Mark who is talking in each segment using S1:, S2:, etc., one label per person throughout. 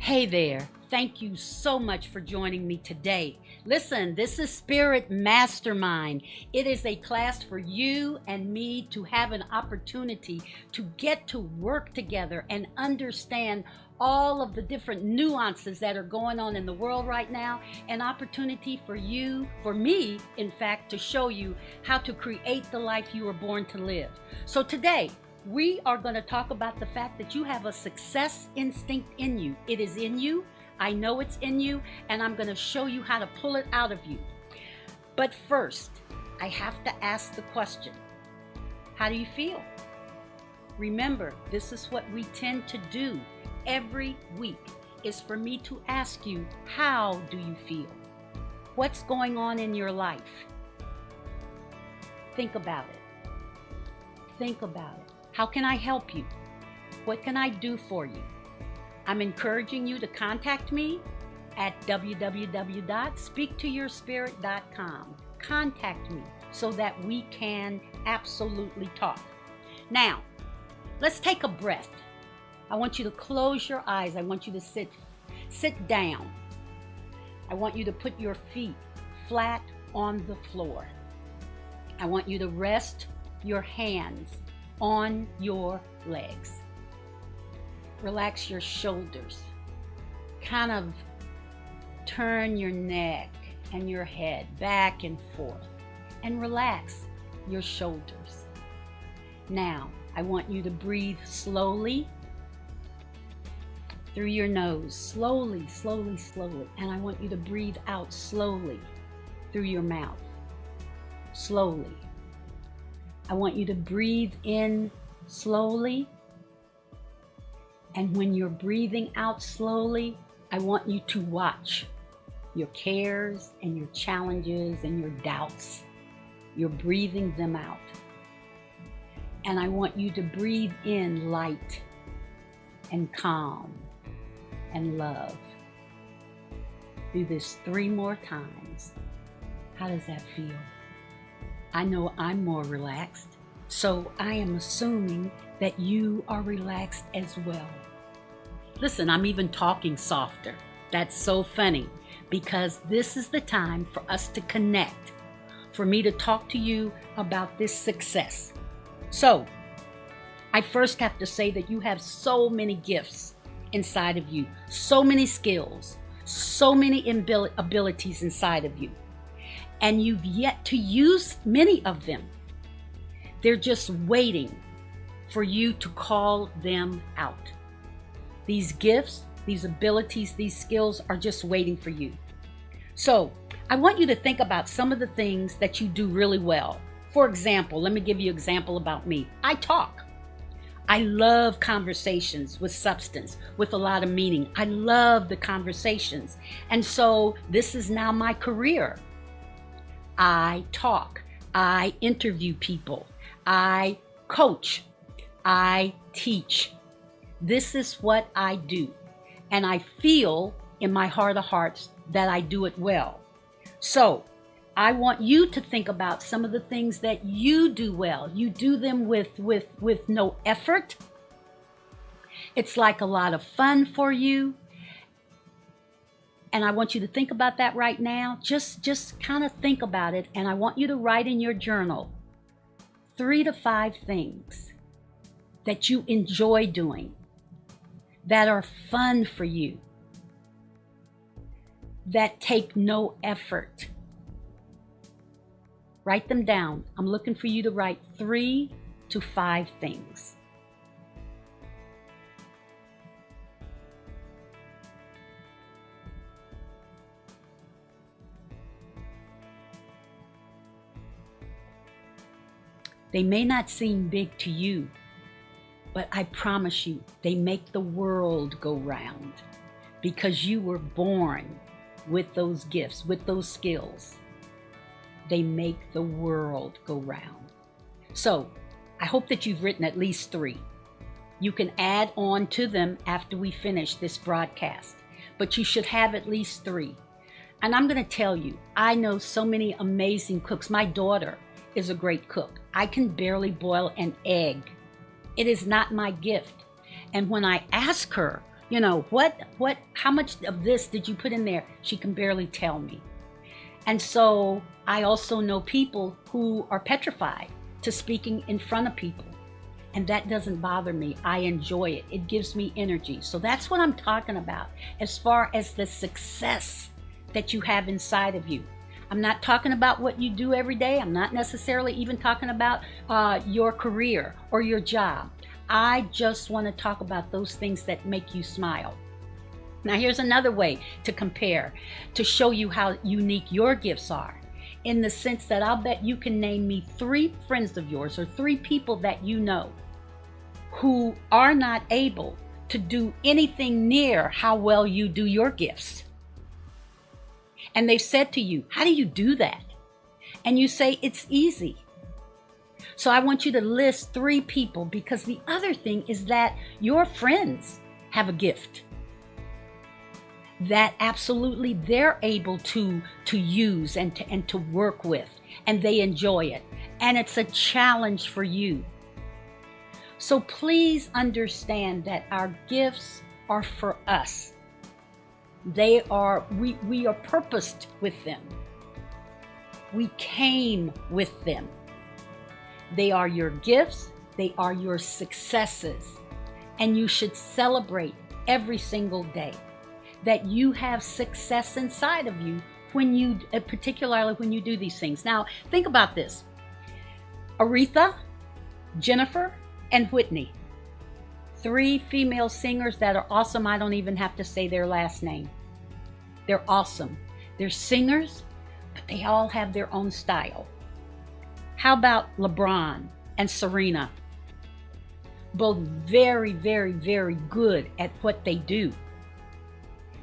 S1: Hey there. Thank you so much for joining me today. Listen, this is Spirit Mastermind. It is a class for you and me to have an opportunity to get to work together and understand all of the different nuances that are going on in the world right now. An opportunity for you, for me, in fact, to show you how to create the life you were born to live. So today, we are going to talk about the fact that you have a success instinct in you. It is in you. I know it's in you, and I'm going to show you how to pull it out of you. But first, I have to ask the question, how do you feel? Remember, this is what we tend to do every week, is for me to ask you, how do you feel? What's going on in your life? Think about it. Think about it. How can I help you? What can I do for you? I'm encouraging you to contact me at www.speaktoyourspirit.com. Contact me so that we can absolutely talk. Now, let's take a breath. I want you to close your eyes. I want you to sit down. I want you to put your feet flat on the floor. I want you to rest your hands on your legs. Relax your shoulders. Kind of turn your neck and your head back and forth and relax your shoulders. Now, I want you to breathe slowly through your nose, slowly, slowly, slowly. And I want you to breathe out slowly through your mouth, slowly. I want you to breathe in slowly. And when you're breathing out slowly, I want you to watch your cares and your challenges and your doubts. You're breathing them out. And I want you to breathe in light and calm and love. Do this 3 more times. How does that feel? I know I'm more relaxed, so I am assuming that you are relaxed as well. Listen, I'm even talking softer. That's so funny because this is the time for us to connect, for me to talk to you about this success. So, I first have to say that you have so many gifts inside of you, so many skills, so many abilities inside of you. And you've yet to use many of them. They're just waiting for you to call them out. These gifts, these abilities, these skills are just waiting for you. So I want you to think about some of the things that you do really well. For example, let me give you an example about me. I talk. I love conversations with substance, with a lot of meaning. I love the conversations. And so this is now my career. I talk, I interview people, I coach, I teach. This is what I do. And I feel in my heart of hearts that I do it well. So I want you to think about some of the things that you do well. You do them with no effort. It's like a lot of fun for you. And I want you to think about that right now. Just kind of think about it. And I want you to write in your journal 3 to 5 things that you enjoy doing, that are fun for you, that take no effort. Write them down. I'm looking for you to write 3 to 5 things. They may not seem big to you, but I promise you, they make the world go round because you were born with those gifts, with those skills. They make the world go round. So I hope that you've written at least 3. You can add on to them after we finish this broadcast, but you should have at least 3. And I'm going to tell you, I know so many amazing cooks. My daughter is a great cook. I can barely boil an egg. It is not my gift. And when I ask her, You know, how much of this did you put in there? She can barely tell me. And so I also know people who are petrified to speaking in front of people. And that doesn't bother me. I enjoy it. It gives me energy. So that's what I'm talking about as far as the success that you have inside of you. I'm not talking about what you do every day. I'm not necessarily even talking about your career or your job. I just want to talk about those things that make you smile. Now, here's another way to compare, to show you how unique your gifts are, in the sense that I'll bet you can name me 3 friends of yours or 3 people that you know who are not able to do anything near how well you do your gifts. And they've said to you, how do you do that? And you say, it's easy. So I want you to list 3 people, because the other thing is that your friends have a gift that absolutely they're able to use and to work with, and they enjoy it. And it's a challenge for you. So please understand that our gifts are for us. We are purposed with them. We came with them. They are your gifts. They are your successes. And you should celebrate every single day that you have success inside of you when you, particularly when you do these things. Now, think about this. Aretha, Jennifer, and Whitney. 3 female singers that are awesome. I don't even have to say their last name. They're awesome. They're singers, but they all have their own style. How about LeBron and Serena? Both very, very, very good at what they do.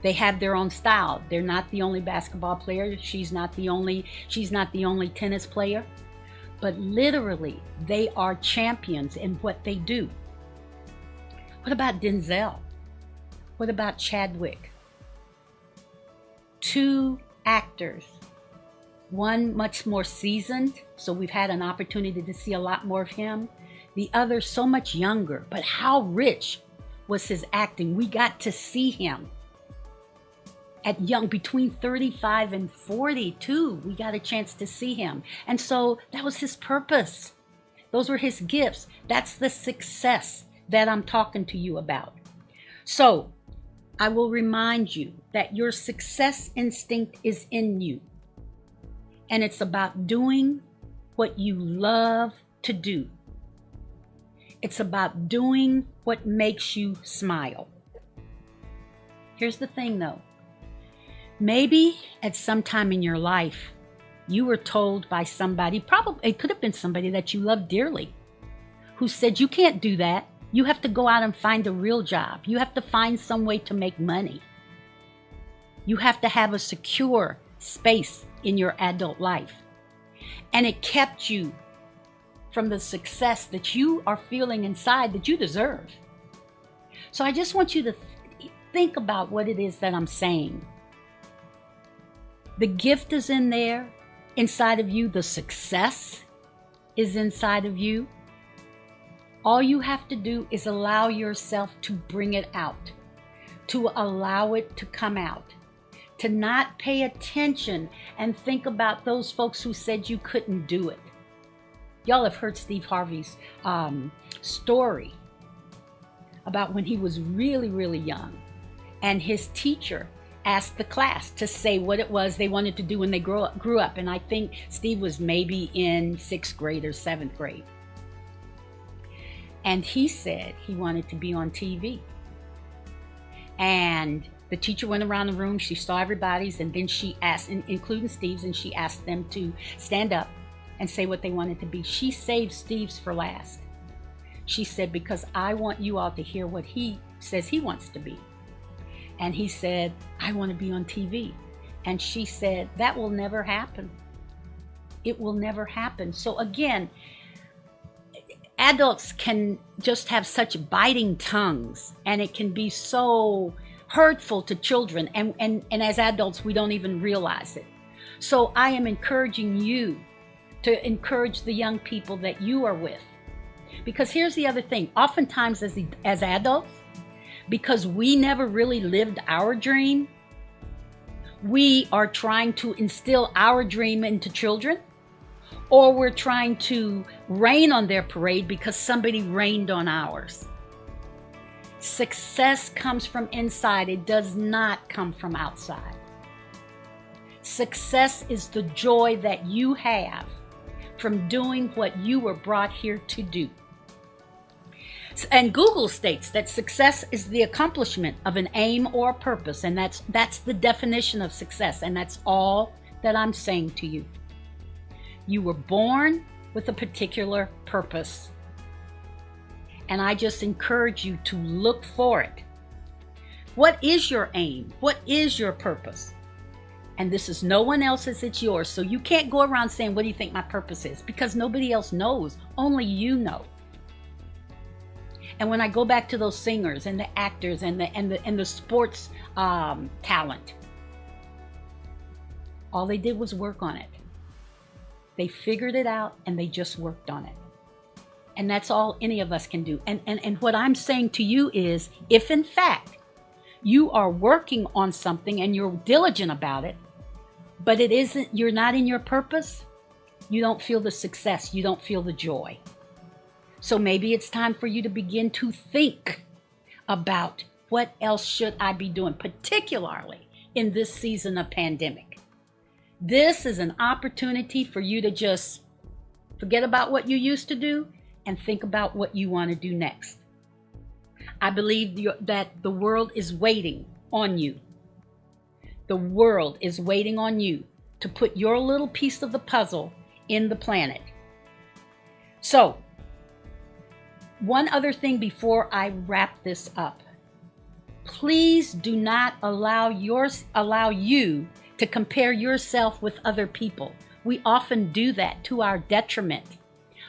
S1: They have their own style. They're not the only basketball player. She's not the only tennis player. But literally, they are champions in what they do. What about Denzel? What about Chadwick? 2 actors. One much more seasoned, so we've had an opportunity to see a lot more of him. The other so much younger, but how rich was his acting? We got to see him at young, between 35 and 42. We got a chance to see him. And so that was his purpose. Those were his gifts. That's the success that I'm talking to you about. So I will remind you that your success instinct is in you. And it's about doing what you love to do. It's about doing what makes you smile. Here's the thing though. Maybe at some time in your life, you were told by somebody, probably it could have been somebody that you love dearly, who said, you can't do that. You have to go out and find a real job. You have to find some way to make money. You have to have a secure space in your adult life. And it kept you from the success that you are feeling inside that you deserve. So I just want you to think about what it is that I'm saying. The gift is in there, inside of you. The success is inside of you. All you have to do is allow yourself to bring it out, to allow it to come out, to not pay attention and think about those folks who said you couldn't do it. Y'all have heard Steve Harvey's story about when he was really, really young, and his teacher asked the class to say what it was they wanted to do when they grew up. And I think Steve was maybe in 6th grade or 7th grade. And he said he wanted to be on TV. And the teacher went around the room, she saw everybody's, and then she asked, including Steve's, and she asked them to stand up and say what they wanted to be. She saved Steve's for last. She said, because I want you all to hear what he says he wants to be. And he said, I want to be on TV. And she said, that will never happen. It will never happen. So again, adults can just have such biting tongues, and it can be so hurtful to children. And as adults, we don't even realize it. So I am encouraging you to encourage the young people that you are with. Because here's the other thing. Oftentimes as adults, because we never really lived our dream, we are trying to instill our dream into children, or we're trying to rain on their parade because somebody rained on ours. Success comes from inside. It does not come from outside. Success is the joy that you have from doing what you were brought here to do. And Google states that success is the accomplishment of an aim or a purpose, and that's the definition of success, and that's all that I'm saying to you. You were born with a particular purpose, and I just encourage you to look for it. What is your aim? What is your purpose? And this is no one else's, it's yours. So you can't go around saying, what do you think my purpose is? Because nobody else knows, only you know. And when I go back to those singers and the actors and the sports talent, all they did was work on it. They figured it out and they just worked on it. And that's all any of us can do. And what I'm saying to you is, if in fact you are working on something and you're diligent about it, but you're not in your purpose, you don't feel the success, you don't feel the joy. So maybe it's time for you to begin to think about what else should I be doing, particularly in this season of pandemic. This is an opportunity for you to just forget about what you used to do and think about what you want to do next. I believe that the world is waiting on you. The world is waiting on you to put your little piece of the puzzle in the planet. So, one other thing before I wrap this up. Please do not allow you to compare yourself with other people. We often do that to our detriment.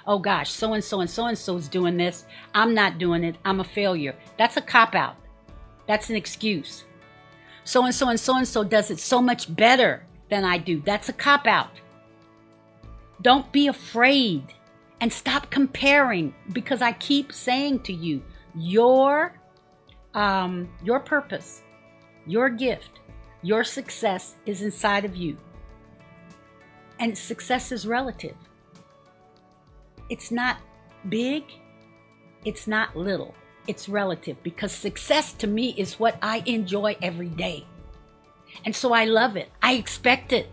S1: Oh gosh, so-and-so and so-and-so is doing this. I'm not doing it. I'm a failure. That's a cop-out. That's an excuse. So-and-so and so-and-so does it so much better than I do. That's a cop-out. Don't be afraid and stop comparing, because I keep saying to you, your purpose, your gift, your success is inside of you. And success is relative. It's not big, it's not little, it's relative, because success to me is what I enjoy every day. And so I love it. I expect it.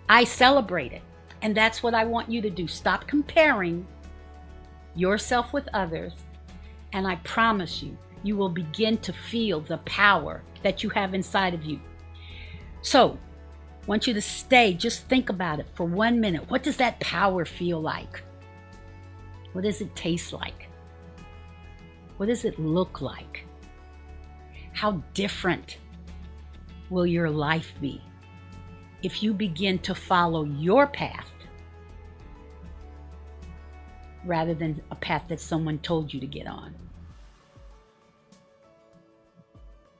S1: I celebrate it. And that's what I want you to do. Stop comparing yourself with others, and I promise you, you will begin to feel the power that you have inside of you. So, I want you to stay, just think about it for 1 minute. What does that power feel like? What does it taste like? What does it look like? How different will your life be if you begin to follow your path rather than a path that someone told you to get on?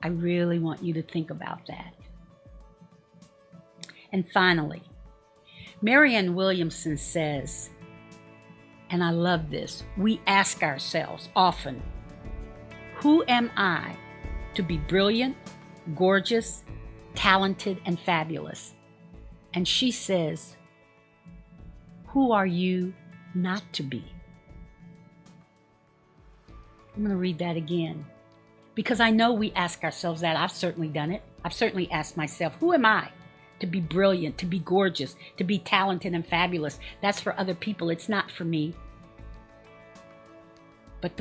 S1: I really want you to think about that. And finally, Marianne Williamson says, and I love this, we ask ourselves often, who am I to be brilliant, gorgeous, talented, and fabulous? And she says, who are you not to be? I'm going to read that again, because I know we ask ourselves that. I've certainly done it. I've certainly asked myself, who am I to be brilliant, to be gorgeous, to be talented and fabulous? That's for other people. It's not for me. But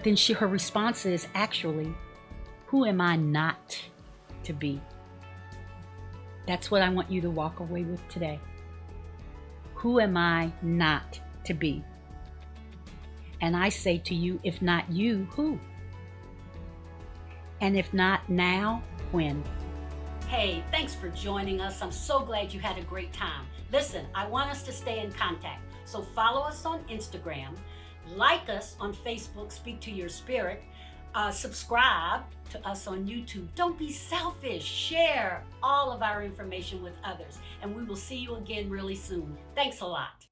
S1: then her response is, actually, who am I not to be? That's what I want you to walk away with today. Who am I not to be? And I say to you, if not you, who? And if not now, when? Hey, thanks for joining us. I'm so glad you had a great time. Listen, I want us to stay in contact. So follow us on Instagram, like us on Facebook, Speak to Your Spirit, subscribe to us on YouTube. Don't be selfish. Share all of our information with others. And we will see you again really soon. Thanks a lot.